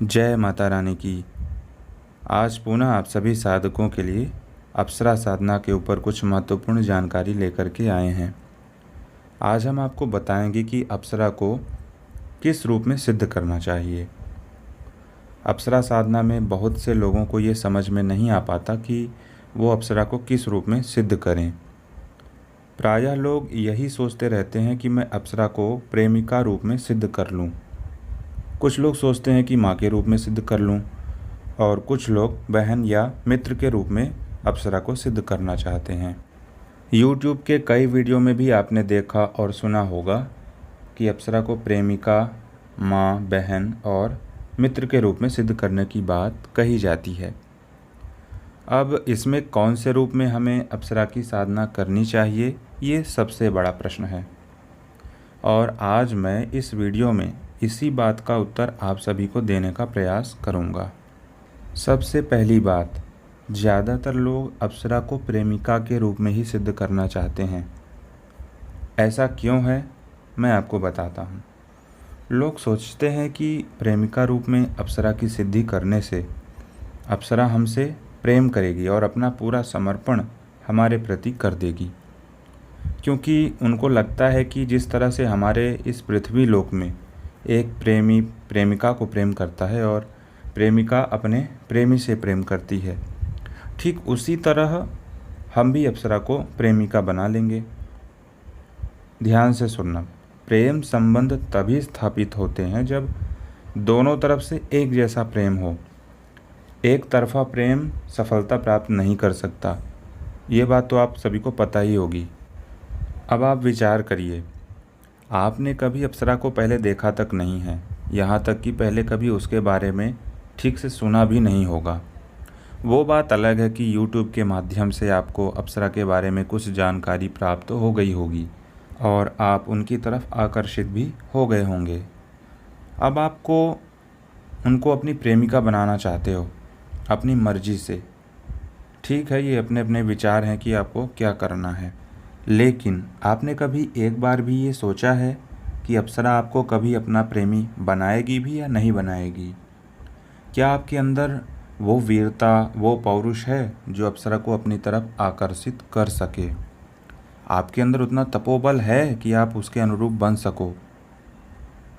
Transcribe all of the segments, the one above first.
जय माता रानी की। आज पुनः आप सभी साधकों के लिए अप्सरा साधना के ऊपर कुछ महत्वपूर्ण जानकारी लेकर के आए हैं। आज हम आपको बताएंगे कि अप्सरा को किस रूप में सिद्ध करना चाहिए। अप्सरा साधना में बहुत से लोगों को ये समझ में नहीं आ पाता कि वो अप्सरा को किस रूप में सिद्ध करें। प्रायः लोग यही सोचते रहते हैं कि मैं अप्सरा को प्रेमिका रूप में सिद्ध कर लूं। कुछ लोग सोचते हैं कि माँ के रूप में सिद्ध कर लूं और कुछ लोग बहन या मित्र के रूप में अप्सरा को सिद्ध करना चाहते हैं। YouTube के कई वीडियो में भी आपने देखा और सुना होगा कि अप्सरा को प्रेमिका, माँ, बहन और मित्र के रूप में सिद्ध करने की बात कही जाती है। अब इसमें कौन से रूप में हमें अप्सरा की साधना करनी चाहिए, ये सबसे बड़ा प्रश्न है और आज मैं इस वीडियो में इसी बात का उत्तर आप सभी को देने का प्रयास करूंगा। सबसे पहली बात, ज़्यादातर लोग अप्सरा को प्रेमिका के रूप में ही सिद्ध करना चाहते हैं। ऐसा क्यों है, मैं आपको बताता हूँ। लोग सोचते हैं कि प्रेमिका रूप में अप्सरा की सिद्धि करने से अप्सरा हमसे प्रेम करेगी और अपना पूरा समर्पण हमारे प्रति कर देगी, क्योंकि उनको लगता है कि जिस तरह से हमारे इस पृथ्वी लोक में एक प्रेमी प्रेमिका को प्रेम करता है और प्रेमिका अपने प्रेमी से प्रेम करती है, ठीक उसी तरह हम भी अप्सरा को प्रेमिका बना लेंगे। ध्यान से सुनना, प्रेम संबंध तभी स्थापित होते हैं जब दोनों तरफ से एक जैसा प्रेम हो। एक तरफा प्रेम सफलता प्राप्त नहीं कर सकता, ये बात तो आप सभी को पता ही होगी। अब आप विचार करिए, आपने कभी अप्सरा को पहले देखा तक नहीं है, यहाँ तक कि पहले कभी उसके बारे में ठीक से सुना भी नहीं होगा। वो बात अलग है कि YouTube के माध्यम से आपको अप्सरा के बारे में कुछ जानकारी प्राप्त हो गई होगी और आप उनकी तरफ आकर्षित भी हो गए होंगे। अब आपको उनको अपनी प्रेमिका बनाना चाहते हो अपनी मर्जी से। ठीक है, ये अपने अपने विचार हैं कि आपको क्या करना है, लेकिन आपने कभी एक बार भी ये सोचा है कि अप्सरा आपको कभी अपना प्रेमी बनाएगी भी या नहीं बनाएगी? क्या आपके अंदर वो वीरता, वो पौरुष है जो अप्सरा को अपनी तरफ आकर्षित कर सके? आपके अंदर उतना तपोबल है कि आप उसके अनुरूप बन सको?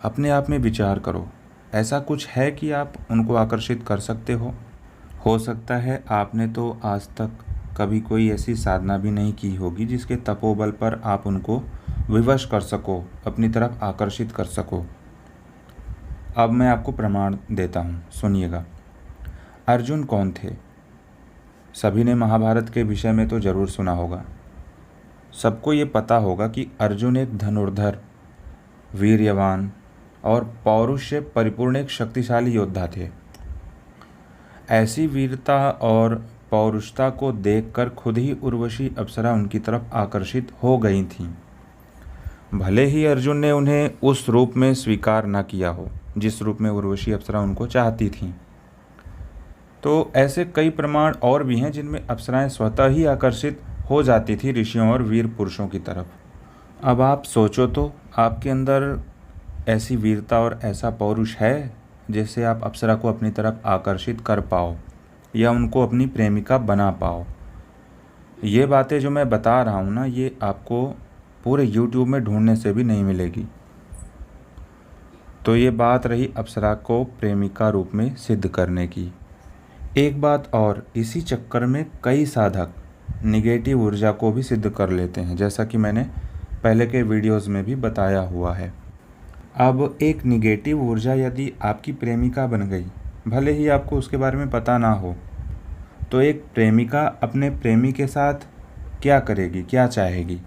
अपने आप में विचार करो, ऐसा कुछ है कि आप उनको आकर्षित कर सकते हो? हो सकता है आपने तो आज तक कभी कोई ऐसी साधना भी नहीं की होगी जिसके तपोबल पर आप उनको विवश कर सको, अपनी तरफ आकर्षित कर सको। अब मैं आपको प्रमाण देता हूँ, सुनिएगा। अर्जुन कौन थे? सभी ने महाभारत के विषय में तो ज़रूर सुना होगा। सबको ये पता होगा कि अर्जुन एक धनुर्धर, वीर्यवान और पौरुष से परिपूर्ण एक शक्तिशाली योद्धा थे। ऐसी वीरता और पौरुषता को देखकर खुद ही उर्वशी अप्सरा उनकी तरफ आकर्षित हो गई थीं। भले ही अर्जुन ने उन्हें उस रूप में स्वीकार न किया हो जिस रूप में उर्वशी अप्सरा उनको चाहती थीं। तो ऐसे कई प्रमाण और भी हैं जिनमें अप्सराएं स्वतः ही आकर्षित हो जाती थी ऋषियों और वीर पुरुषों की तरफ। अब आप सोचो तो, आपके अंदर ऐसी वीरता और ऐसा पौरुष है जिससे आप अप्सरा को अपनी तरफ आकर्षित कर पाओ या उनको अपनी प्रेमिका बना पाओ? ये बातें जो मैं बता रहा हूँ ना, ये आपको पूरे YouTube में ढूंढने से भी नहीं मिलेगी। तो ये बात रही अप्सरा को प्रेमिका रूप में सिद्ध करने की। एक बात और, इसी चक्कर में कई साधक निगेटिव ऊर्जा को भी सिद्ध कर लेते हैं, जैसा कि मैंने पहले के वीडियोस में भी बताया हुआ है। अब एक निगेटिव ऊर्जा यदि आपकी प्रेमिका बन गई, भले ही आपको उसके बारे में पता ना हो, तो एक प्रेमिका अपने प्रेमी के साथ क्या करेगी, क्या चाहेगी,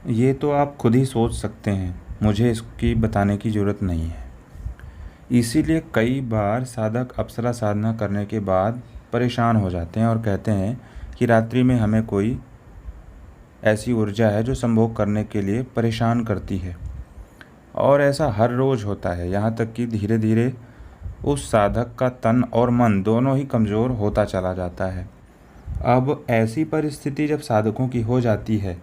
ये तो आप खुद ही सोच सकते हैं, मुझे इसकी बताने की ज़रूरत नहीं है। इसीलिए कई बार साधक अप्सरा साधना करने के बाद परेशान हो जाते हैं और कहते हैं कि रात्रि में हमें कोई ऐसी ऊर्जा है जो संभोग करने के लिए परेशान करती है, और ऐसा हर रोज़ होता है, यहाँ तक कि धीरे धीरे उस साधक का तन और मन दोनों ही कमज़ोर होता चला जाता है। अब ऐसी परिस्थिति जब साधकों की हो जाती है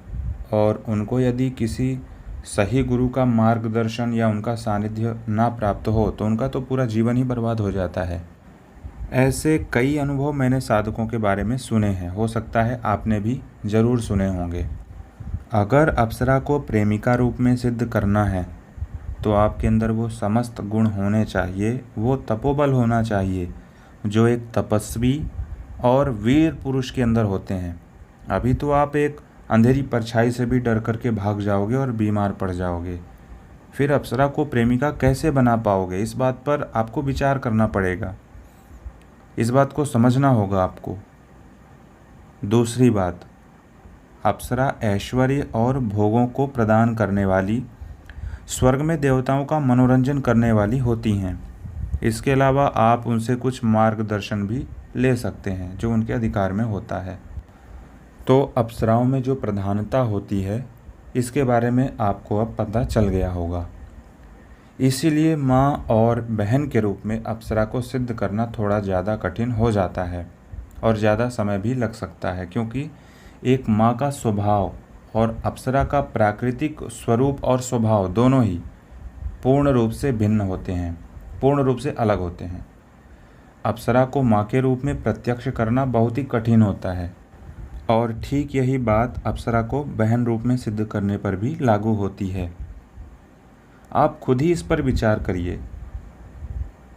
और उनको यदि किसी सही गुरु का मार्गदर्शन या उनका सानिध्य ना प्राप्त हो तो उनका तो पूरा जीवन ही बर्बाद हो जाता है। ऐसे कई अनुभव मैंने साधकों के बारे में सुने हैं, हो सकता है आपने भी ज़रूर सुने होंगे। अगर अप्सरा को प्रेमिका रूप में सिद्ध करना है तो आपके अंदर वो समस्त गुण होने चाहिए, वो तपोबल होना चाहिए जो एक तपस्वी और वीर पुरुष के अंदर होते हैं। अभी तो आप एक अंधेरी परछाई से भी डर करके भाग जाओगे और बीमार पड़ जाओगे, फिर अप्सरा को प्रेमिका कैसे बना पाओगे? इस बात पर आपको विचार करना पड़ेगा, इस बात को समझना होगा आपको। दूसरी बात, अप्सरा ऐश्वर्य और भोगों को प्रदान करने वाली, स्वर्ग में देवताओं का मनोरंजन करने वाली होती हैं। इसके अलावा आप उनसे कुछ मार्गदर्शन भी ले सकते हैं जो उनके अधिकार में होता है। तो अप्सराओं में जो प्रधानता होती है इसके बारे में आपको अब पता चल गया होगा। इसीलिए माँ और बहन के रूप में अप्सरा को सिद्ध करना थोड़ा ज़्यादा कठिन हो जाता है और ज़्यादा समय भी लग सकता है, क्योंकि एक माँ का स्वभाव और अप्सरा का प्राकृतिक स्वरूप और स्वभाव दोनों ही पूर्ण रूप से भिन्न होते हैं, पूर्ण रूप से अलग होते हैं। अप्सरा को माँ के रूप में प्रत्यक्ष करना बहुत ही कठिन होता है और ठीक यही बात अप्सरा को बहन रूप में सिद्ध करने पर भी लागू होती है। आप खुद ही इस पर विचार करिए।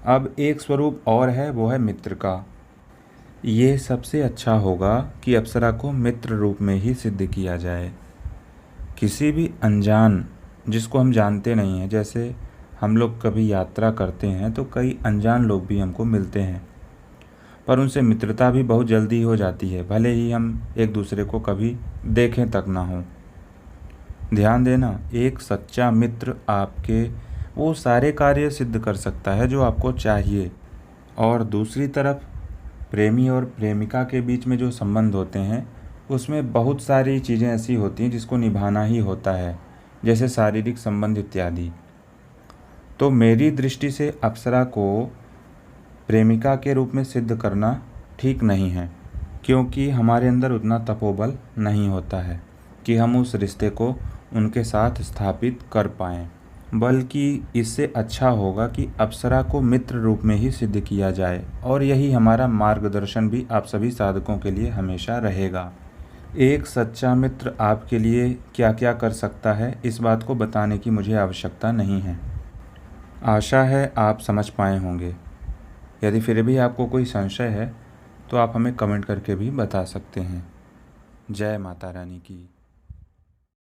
अब एक स्वरूप और है, वो है मित्र का। ये सबसे अच्छा होगा कि अप्सरा को मित्र रूप में ही सिद्ध किया जाए। किसी भी अनजान, जिसको हम जानते नहीं हैं, जैसे हम लोग कभी यात्रा करते हैं तो कई अनजान लोग भी हमको मिलते हैं, पर उनसे मित्रता भी बहुत जल्दी हो जाती है, भले ही हम एक दूसरे को कभी देखें तक ना हो। ध्यान देना, एक सच्चा मित्र आपके वो सारे कार्य सिद्ध कर सकता है जो आपको चाहिए। और दूसरी तरफ प्रेमी और प्रेमिका के बीच में जो संबंध होते हैं उसमें बहुत सारी चीज़ें ऐसी होती हैं जिसको निभाना ही होता है, जैसे शारीरिक संबंध इत्यादि। तो मेरी दृष्टि से अप्सरा को प्रेमिका के रूप में सिद्ध करना ठीक नहीं है, क्योंकि हमारे अंदर उतना तपोबल नहीं होता है कि हम उस रिश्ते को उनके साथ स्थापित कर पाएँ। बल्कि इससे अच्छा होगा कि अप्सरा को मित्र रूप में ही सिद्ध किया जाए, और यही हमारा मार्गदर्शन भी आप सभी साधकों के लिए हमेशा रहेगा। एक सच्चा मित्र आपके लिए क्या क्या कर सकता है इस बात को बताने की मुझे आवश्यकता नहीं है। आशा है आप समझ पाए होंगे। यदि फिर भी आपको कोई संशय है तो आप हमें कमेंट करके भी बता सकते हैं। जय माता रानी की।